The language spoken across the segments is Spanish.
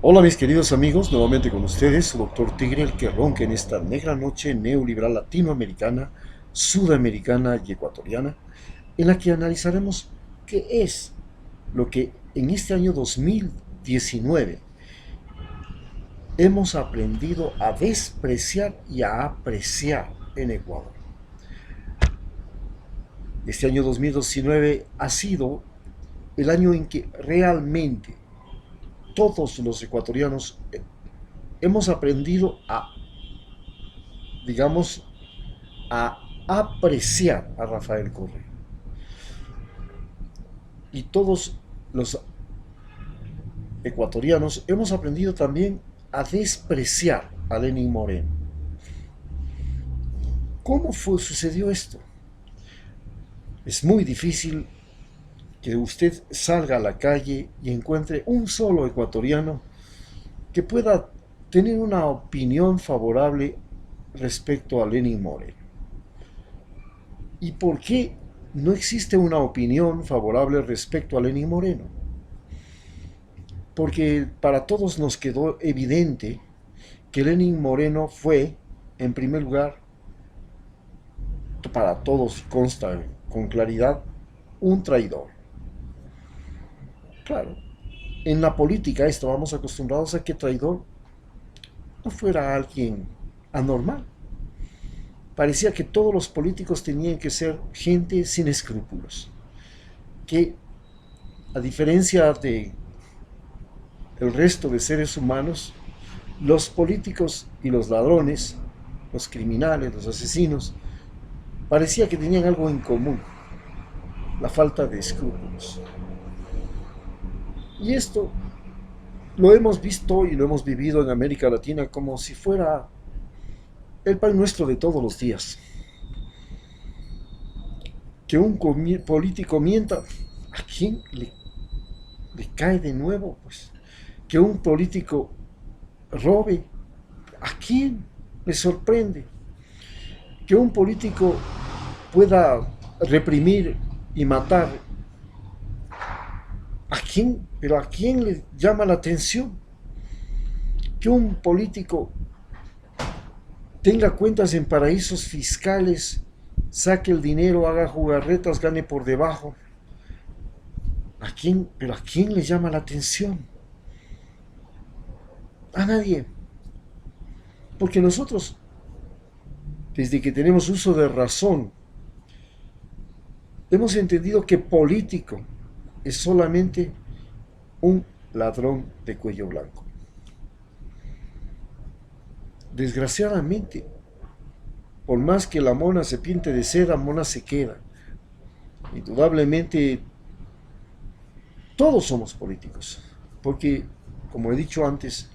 Hola mis queridos amigos, nuevamente con ustedes, su doctor Tigre, el que ronca en esta negra noche neoliberal latinoamericana, sudamericana y ecuatoriana, en la que analizaremos qué es lo que en este año 2019 hemos aprendido a despreciar y a apreciar en Ecuador. Este año 2019 ha sido el año en que realmente todos los ecuatorianos hemos aprendido a, digamos, a apreciar a Rafael Correa. Y todos los ecuatorianos hemos aprendido también a despreciar a Lenín Moreno. ¿Sucedió esto? Es muy difícil que usted salga a la calle y encuentre un solo ecuatoriano que pueda tener una opinión favorable respecto a Lenín Moreno. ¿Y por qué no existe una opinión favorable respecto a Lenín Moreno? Porque para todos nos quedó evidente que Lenín Moreno fue, en primer lugar, para todos consta con claridad, un traidor. Claro, en la política estábamos acostumbrados a que traidor no fuera alguien anormal. Parecía que todos los políticos tenían que ser gente sin escrúpulos, que a diferencia de el resto de seres humanos, los políticos y los ladrones, los criminales, los asesinos, parecía que tenían algo en común: la falta de escrúpulos. Y esto lo hemos visto y lo hemos vivido en América Latina como si fuera el pan nuestro de todos los días. Que un político mienta, ¿a quién le cae de nuevo? Pues que un político robe, ¿a quién le sorprende? Que un político pueda reprimir y matar, ¿pero a quién le llama la atención? Que un político tenga cuentas en paraísos fiscales, saque el dinero, haga jugarretas, gane por debajo. ¿Pero a quién le llama la atención? A nadie. Porque nosotros, desde que tenemos uso de razón, hemos entendido que político es solamente un ladrón de cuello blanco. Desgraciadamente, por más que la mona se pinte de seda, mona se queda. Indudablemente, todos somos políticos, porque, como he dicho antes,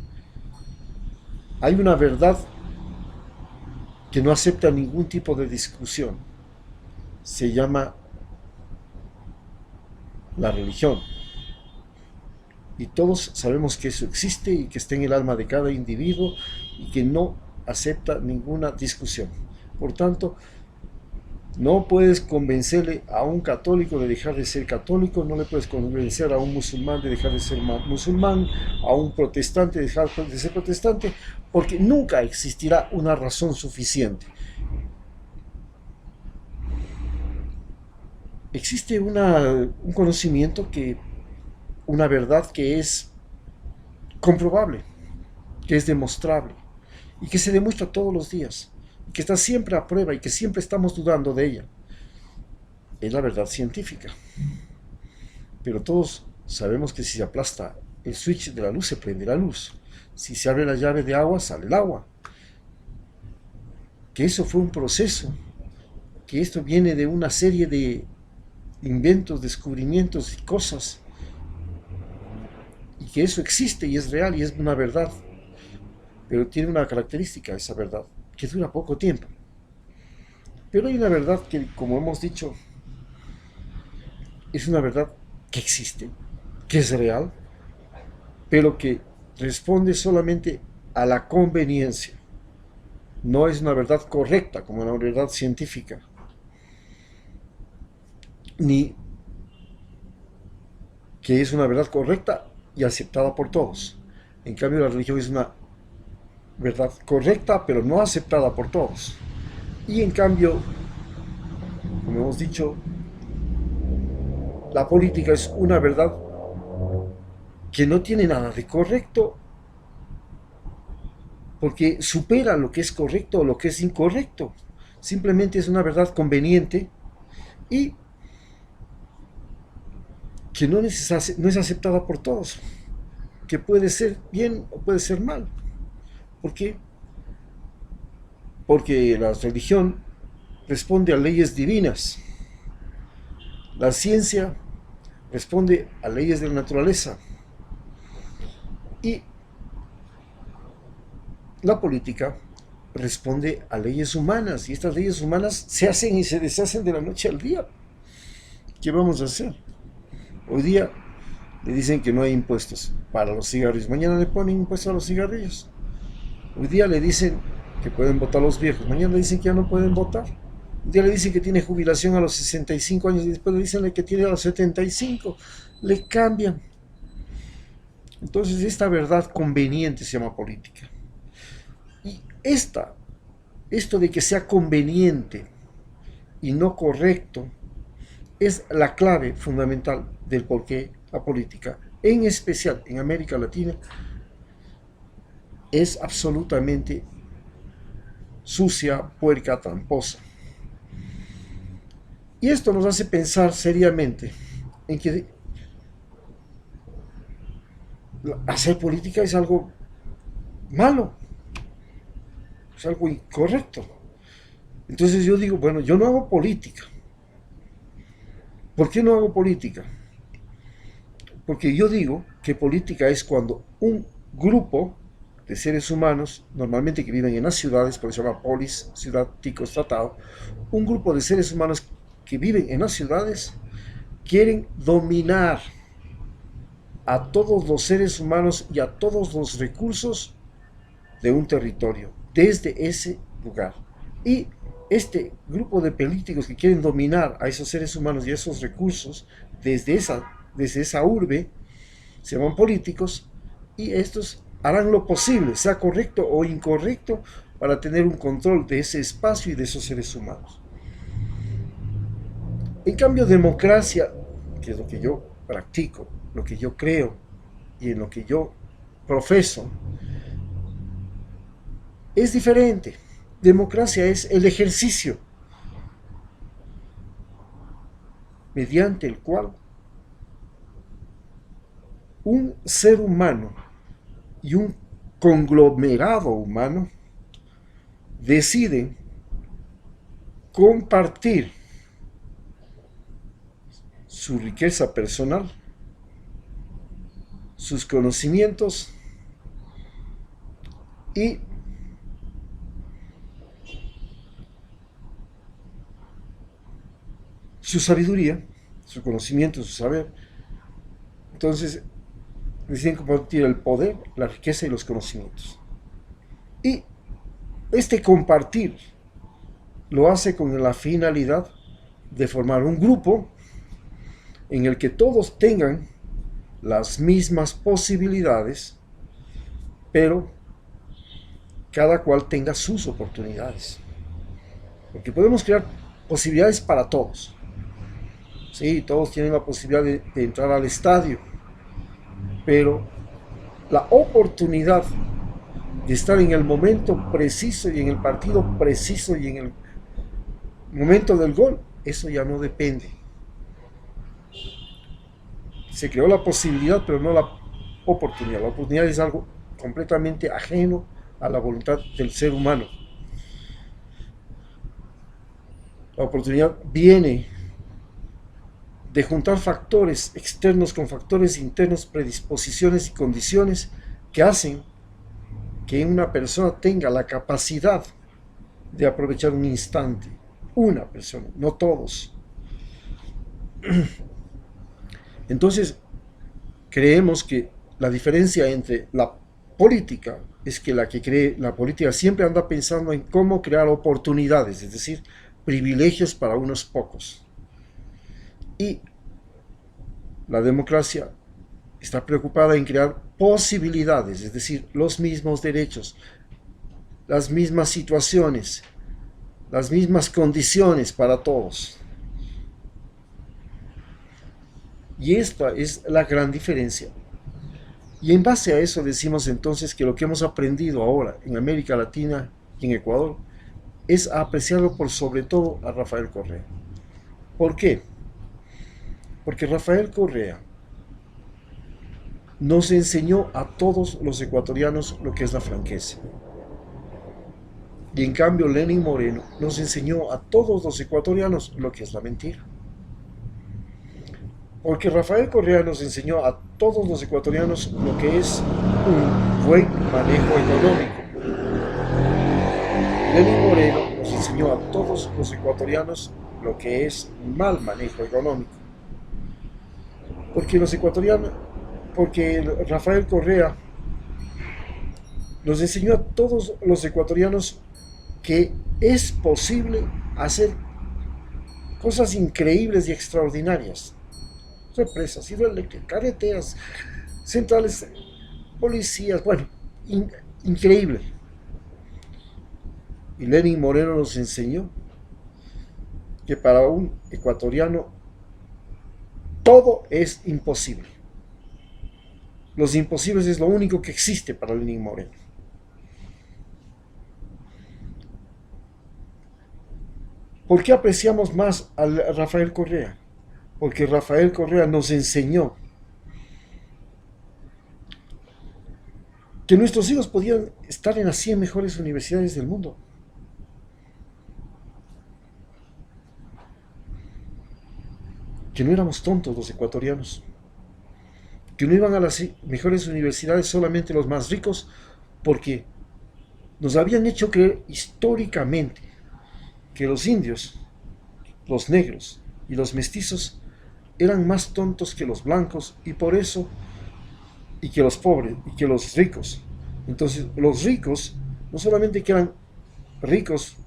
hay una verdad que no acepta ningún tipo de discusión. Se llama la religión. Y todos sabemos que eso existe y que está en el alma de cada individuo y que no acepta ninguna discusión. Por tanto, no puedes convencerle a un católico de dejar de ser católico, no le puedes convencer a un musulmán de dejar de ser musulmán, a un protestante de dejar de ser protestante, porque nunca existirá una razón suficiente. Existe un conocimiento una verdad que es comprobable, que es demostrable y que se demuestra todos los días, y que está siempre a prueba y que siempre estamos dudando de ella. Es la verdad científica. Pero todos sabemos que si se aplasta el switch de la luz, se prende la luz. Si se abre la llave de agua, sale el agua. Que eso fue un proceso, que esto viene de una serie de inventos, descubrimientos y cosas, y que eso existe y es real y es una verdad, pero tiene una característica esa verdad, que dura poco tiempo. Pero hay una verdad que, como hemos dicho, es una verdad que existe, que es real, pero que responde solamente a la conveniencia. No es una verdad correcta como una verdad científica, ni que es una verdad correcta y aceptada por todos. En cambio, la religión es una verdad correcta, pero no aceptada por todos. Y en cambio, como hemos dicho, la política es una verdad que no tiene nada de correcto, porque supera lo que es correcto o lo que es incorrecto. Simplemente es una verdad conveniente y que no es aceptada por todos, que puede ser bien o puede ser mal. ¿Por qué? Porque la religión responde a leyes divinas, la ciencia responde a leyes de la naturaleza y la política responde a leyes humanas, y estas leyes humanas se hacen y se deshacen de la noche al día. ¿Qué vamos a hacer? Hoy día le dicen que no hay impuestos para los cigarrillos, mañana le ponen impuestos a los cigarrillos. Hoy día le dicen que pueden votar los viejos, mañana le dicen que ya no pueden votar. Un día le dicen que tiene jubilación a los 65 años y después le dicen que tiene a los 75. Le cambian. Entonces esta verdad conveniente se llama política. Y esto de que sea conveniente y no correcto es la clave fundamental del por qué la política, en especial en América Latina, es absolutamente sucia, puerca, tramposa. Y esto nos hace pensar seriamente en que hacer política es algo malo, es algo incorrecto. Entonces yo digo, bueno, yo no hago política. ¿Por qué no hago política? Porque yo digo que política es cuando un grupo de seres humanos, normalmente que viven en las ciudades, por eso se llama polis, ciudad, tico, estado, un grupo de seres humanos que viven en las ciudades quieren dominar a todos los seres humanos y a todos los recursos de un territorio, desde ese lugar. Y este grupo de políticos que quieren dominar a esos seres humanos y a esos recursos desde esa urbe, se llaman políticos, y estos harán lo posible, sea correcto o incorrecto, para tener un control de ese espacio y de esos seres humanos. En cambio, democracia, que es lo que yo practico, lo que yo creo y en lo que yo profeso, es diferente. Democracia es el ejercicio mediante el cual un ser humano y un conglomerado humano deciden compartir su riqueza personal, sus conocimientos y su sabiduría, su conocimiento, su saber. Entonces deciden compartir el poder, la riqueza y los conocimientos. Y este compartir lo hace con la finalidad de formar un grupo en el que todos tengan las mismas posibilidades, pero cada cual tenga sus oportunidades. Porque podemos crear posibilidades para todos. Sí, todos tienen la posibilidad de entrar al estadio, pero la oportunidad de estar en el momento preciso y en el partido preciso y en el momento del gol, eso ya no depende. Se creó la posibilidad, pero no la oportunidad. La oportunidad es algo completamente ajeno a la voluntad del ser humano. La oportunidad viene de juntar factores externos con factores internos, predisposiciones y condiciones que hacen que una persona tenga la capacidad de aprovechar un instante. Una persona, no todos. Entonces, creemos que la diferencia entre la política es que la que cree la política siempre anda pensando en cómo crear oportunidades, es decir, privilegios para unos pocos. Y la democracia está preocupada en crear posibilidades, es decir, los mismos derechos, las mismas situaciones, las mismas condiciones para todos. Y esta es la gran diferencia. Y en base a eso decimos entonces que lo que hemos aprendido ahora en América Latina y en Ecuador es a apreciarlo por sobre todo a Rafael Correa. ¿Por qué? Porque Rafael Correa nos enseñó a todos los ecuatorianos lo que es la franqueza. Y en cambio Lenín Moreno nos enseñó a todos los ecuatorianos lo que es la mentira. Porque Rafael Correa nos enseñó a todos los ecuatorianos lo que es un buen manejo económico. Lenín Moreno nos enseñó a todos los ecuatorianos lo que es un mal manejo económico. Porque Rafael Correa nos enseñó a todos los ecuatorianos que es posible hacer cosas increíbles y extraordinarias. Represas, hidroeléctricas, carreteras, centrales, policías, bueno, increíble. Y Lenín Moreno nos enseñó que para un ecuatoriano todo es imposible. Los imposibles es lo único que existe para Lenín Moreno. ¿Por qué apreciamos más a Rafael Correa? Porque Rafael Correa nos enseñó que nuestros hijos podían estar en las 100 mejores universidades del mundo. Que no éramos tontos los ecuatorianos. Que no iban a las mejores universidades solamente los más ricos, porque nos habían hecho creer históricamente que los indios, los negros y los mestizos eran más tontos que los blancos, y por eso, y que los pobres, y que los ricos. Entonces, los ricos, no solamente que eran ricos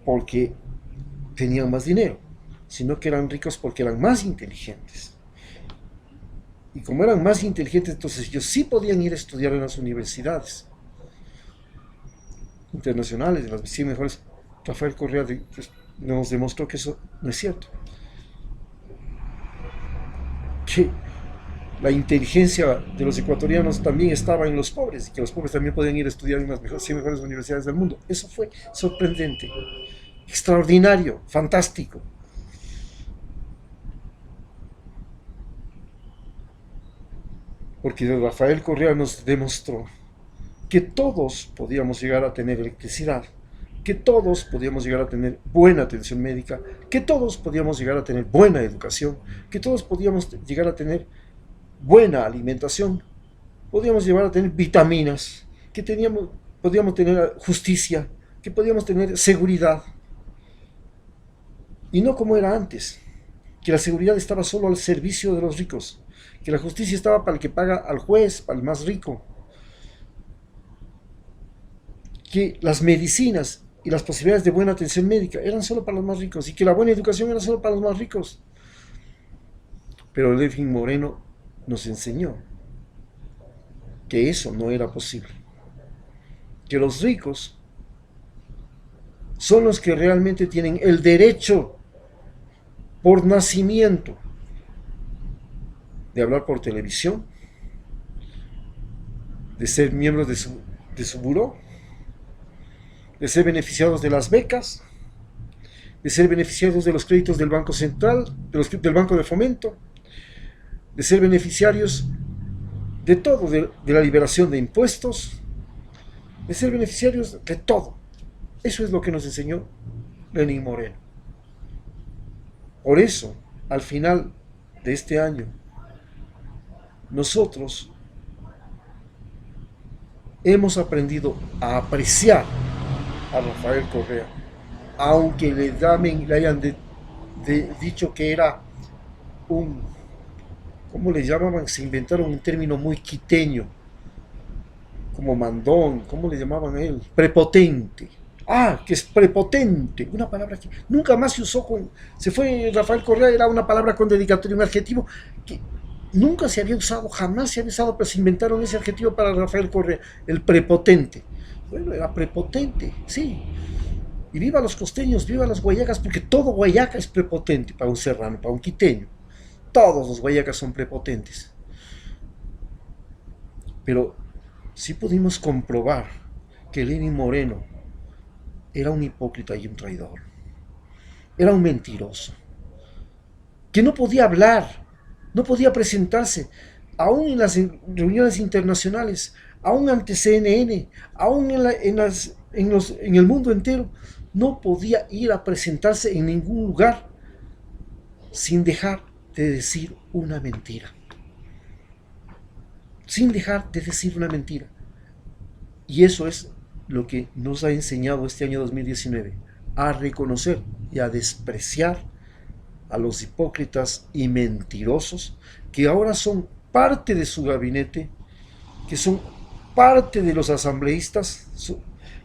porque tenían más dinero, sino que eran ricos porque eran más inteligentes. Y como eran más inteligentes, entonces ellos sí podían ir a estudiar en las universidades internacionales, en las 100 mejores. Rafael Correa nos demostró que eso no es cierto. Que la inteligencia de los ecuatorianos también estaba en los pobres, y que los pobres también podían ir a estudiar en las 100 mejores universidades del mundo. Eso fue sorprendente, extraordinario, fantástico. Porque Rafael Correa nos demostró que todos podíamos llegar a tener electricidad, que todos podíamos llegar a tener buena atención médica, que todos podíamos llegar a tener buena educación, que todos podíamos llegar a tener buena alimentación, podíamos llegar a tener vitaminas, que podíamos tener justicia, que podíamos tener seguridad. Y no como era antes, que la seguridad estaba solo al servicio de los ricos, que la justicia estaba para el que paga al juez, para el más rico, que las medicinas y las posibilidades de buena atención médica eran solo para los más ricos, y que la buena educación era solo para los más ricos. Pero Lenín Moreno nos enseñó que eso no era posible, que los ricos son los que realmente tienen el derecho por nacimiento de hablar por televisión, de ser miembros de su buró, de ser beneficiados de las becas, de ser beneficiados de los créditos del Banco Central, del Banco de Fomento, de ser beneficiarios de todo, de la liberación de impuestos, de ser beneficiarios de todo. Eso es lo que nos enseñó Lenín Moreno. Por eso, al final de este año, nosotros hemos aprendido a apreciar a Rafael Correa, aunque le hayan dicho que era un, ¿cómo le llamaban? Se inventaron un término muy quiteño, como mandón, ¿cómo le llamaban a él? Prepotente. Ah, que es prepotente, una palabra que nunca más se usó se fue Rafael Correa, era una palabra con dedicatoria, un adjetivo que nunca se había usado, jamás se había usado, pero se inventaron ese adjetivo para Rafael Correa, el prepotente. Bueno, era prepotente, sí. Y viva los costeños, viva las guayacas, porque todo guayaca es prepotente para un serrano, para un quiteño. Todos los guayacas son prepotentes. Pero sí pudimos comprobar que Lenin Moreno era un hipócrita y un traidor. Era un mentiroso. Que no podía hablar, no podía presentarse, aún en las reuniones internacionales, aún ante CNN, aún en el mundo entero, no podía ir a presentarse en ningún lugar sin dejar de decir una mentira. Sin dejar de decir una mentira. Y eso es lo que nos ha enseñado este año 2019, a reconocer y a despreciar a los hipócritas y mentirosos que ahora son parte de su gabinete, que son parte de los asambleístas,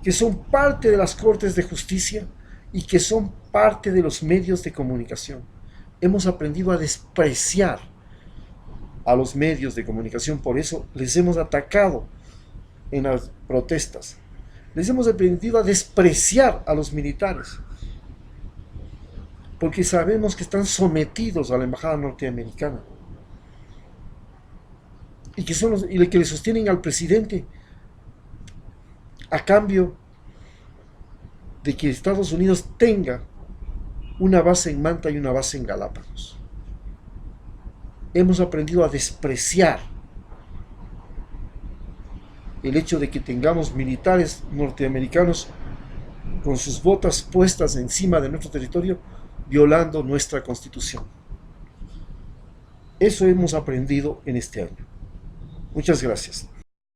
que son parte de las cortes de justicia y que son parte de los medios de comunicación. Hemos aprendido a despreciar a los medios de comunicación, por eso les hemos atacado en las protestas. Les hemos aprendido a despreciar a los militares, porque sabemos que están sometidos a la embajada norteamericana y que le sostienen al presidente a cambio de que Estados Unidos tenga una base en Manta y una base en Galápagos. Hemos aprendido a despreciar el hecho de que tengamos militares norteamericanos con sus botas puestas encima de nuestro territorio, violando nuestra Constitución. Eso hemos aprendido en este año. Muchas gracias.